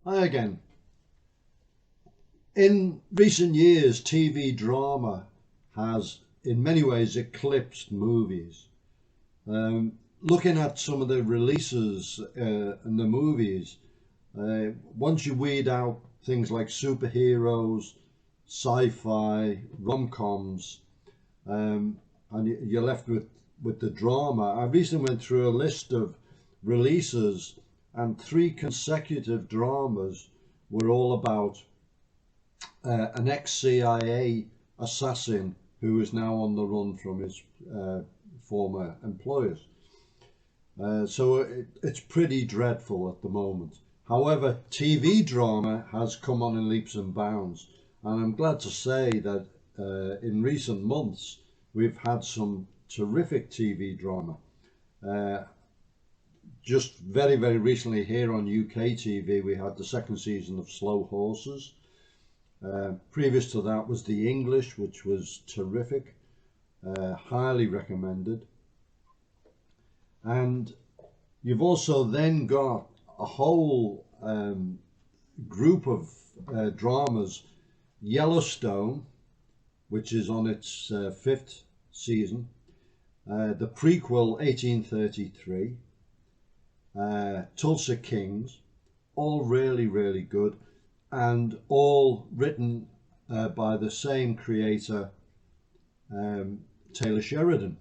Again, in recent years, TV drama has in many ways eclipsed movies. Looking at some of the releases in the movies, once you weed out things like superheroes, sci-fi, rom-coms, and you're left with the drama. I recently went through a list of releases, and 3 consecutive dramas were all about an ex-CIA assassin who is now on the run from his former employers. So it's pretty dreadful at the moment. However, TV drama has come on in leaps and bounds, and I'm glad to say that in recent months we've had some terrific TV drama. Just very recently here on UK TV we had the 2nd season of Slow Horses. Previous to that was The English, which was terrific, highly recommended. And you've also then got a whole group of dramas. Yellowstone, which is on its 5th season, the prequel 1833, Tulsa Kings, all really good, and all written by the same creator, Taylor Sheridan.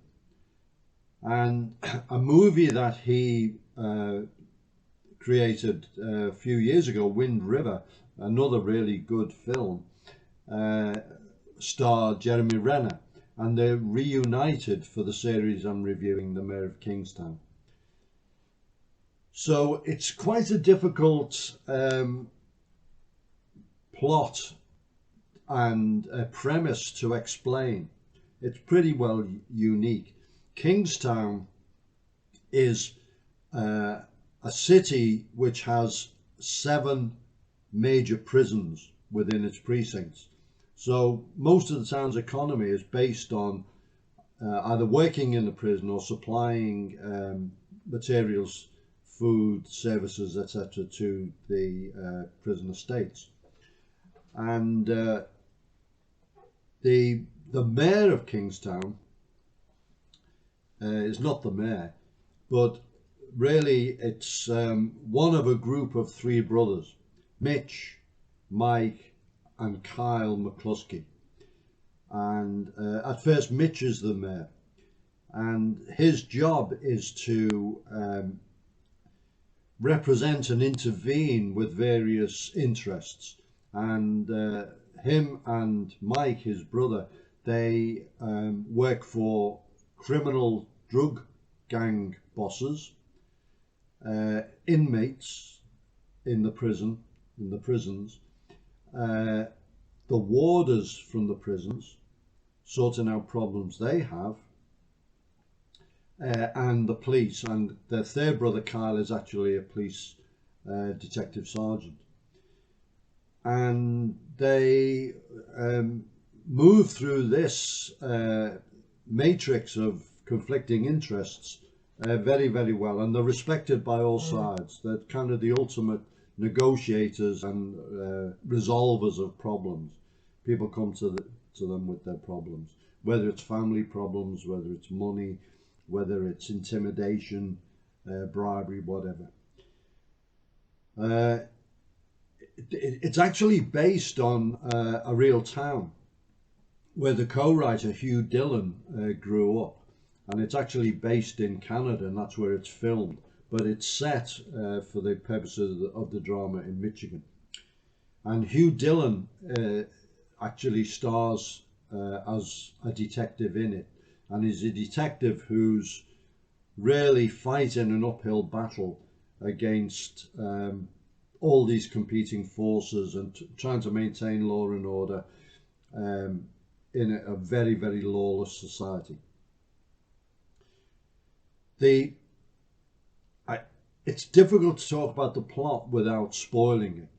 And a movie that he created a few years ago, Wind River, another really good film, starred Jeremy Renner, and they're reunited for the series I'm reviewing, The Mayor of Kingstown. So it's quite a difficult plot and a premise to explain. It's pretty well unique. Kingstown is a city which has 7 major prisons within its precincts. So most of the town's economy is based on either working in the prison or supplying materials, food, services, etc. to the prison estates. And the mayor of Kingstown is not the mayor, but really it's one of a group of 3 brothers, Mitch, Mike and Kyle McCluskey. And at first Mitch is the mayor, and his job is to represent and intervene with various interests. And him and Mike, his brother, they work for criminal drug gang bosses, inmates in the prisons, the warders from the prisons, sorting out problems they have, and the police. And their 3rd brother Kyle is actually a police detective sergeant. And they move through this matrix of conflicting interests very well, and they're respected by all sides. They're kind of the ultimate negotiators and resolvers of problems. People come to them with their problems, whether it's family problems, whether it's money, whether it's intimidation, bribery, whatever. It's actually based on a real town where the co-writer Hugh Dillon grew up, and it's actually based in Canada, and that's where it's filmed, but it's set for the purposes of the drama in Michigan. And Hugh Dillon actually stars as a detective in it, and he's a detective who's really fighting an uphill battle against all these competing forces and trying to maintain law and order in a very lawless society. It's difficult to talk about the plot without spoiling it.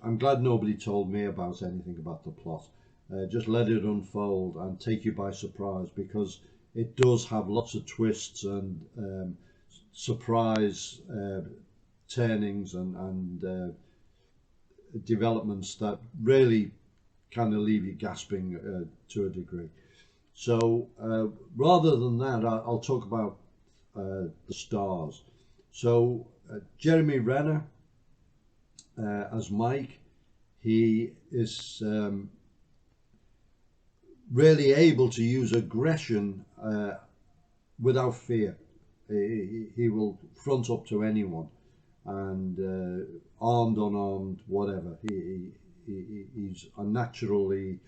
I'm glad nobody told me about anything about the plot. Just let it unfold and take you by surprise, because it does have lots of twists and surprise turnings and developments that really kind of leave you gasping to a degree. So rather than that, I'll talk about the stars. So Jeremy Renner as Mike, he is really able to use aggression without fear. He will front up to anyone, and armed, unarmed, whatever. He's a naturally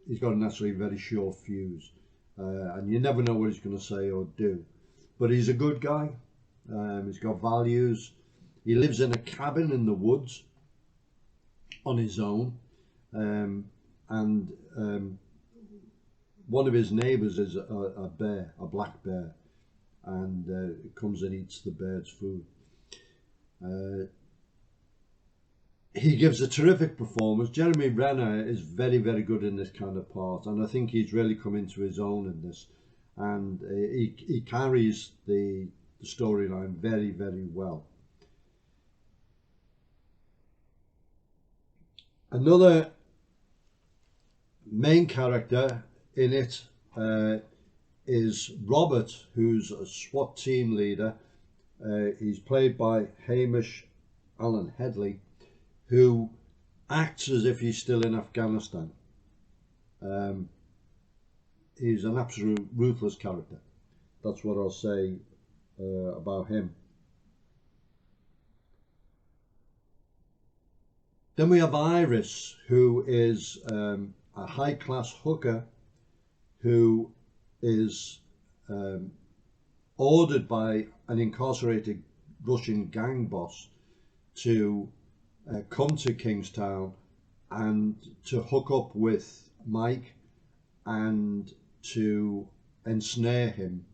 he's got a naturally very short fuse, and you never know what he's going to say or do. But he's a good guy. He's got values. He lives in a cabin in the woods on his own, and one of his neighbours is a bear, a black bear, and it comes and eats the bear's food. He gives a terrific performance. Jeremy Renner is very, very good in this kind of part, and I think he's really come into his own in this, and he carries the storyline very, very well. Another main character in it is Robert, who's a SWAT team leader. He's played by Hamish Allen Headley, who acts as if he's still in Afghanistan. He's an absolute ruthless character. That's what I'll say about him. Then we have Iris, who is a high-class hooker who is ordered by an incarcerated Russian gang boss to come to Kingstown and to hook up with Mike and to ensnare him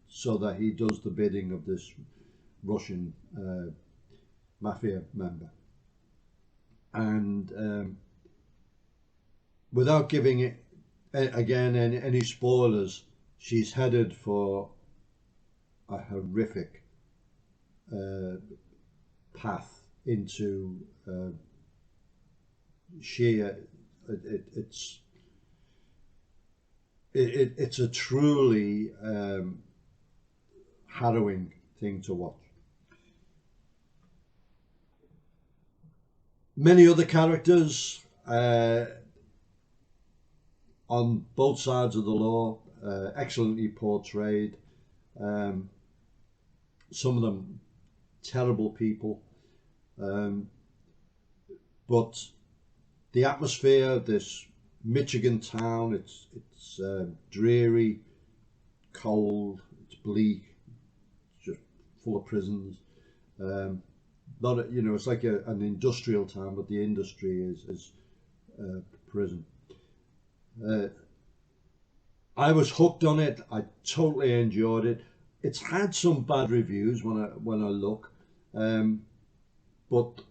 so that he does the bidding of this Russian mafia member. And without giving it again any spoilers, she's headed for a horrific path into sheer. It's a truly harrowing thing to watch. Many other characters on both sides of the law, excellently portrayed. Some of them terrible people, but the atmosphere of this Michigan town, it's dreary, cold, it's bleak, it's just full of prisons. Not you know, it's like an industrial town, but the industry is prison. I was hooked on it. I totally enjoyed it. It's had some bad reviews when I look, but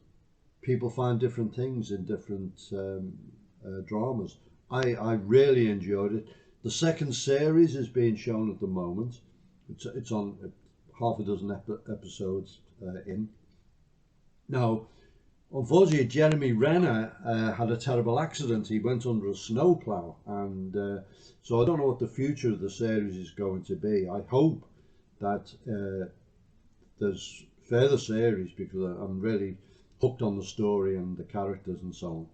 people find different things in different dramas. I really enjoyed it. The second series is being shown at the moment. It's on half a dozen episodes in. Now, unfortunately, Jeremy Renner had a terrible accident. He went under a snowplow, and so I don't know what the future of the series is going to be. I hope that there's further series, because I'm really hooked on the story and the characters and so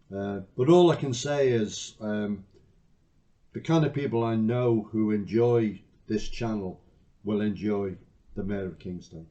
on. But all I can say is the kind of people I know who enjoy this channel will enjoy the Mayor of Kingstown.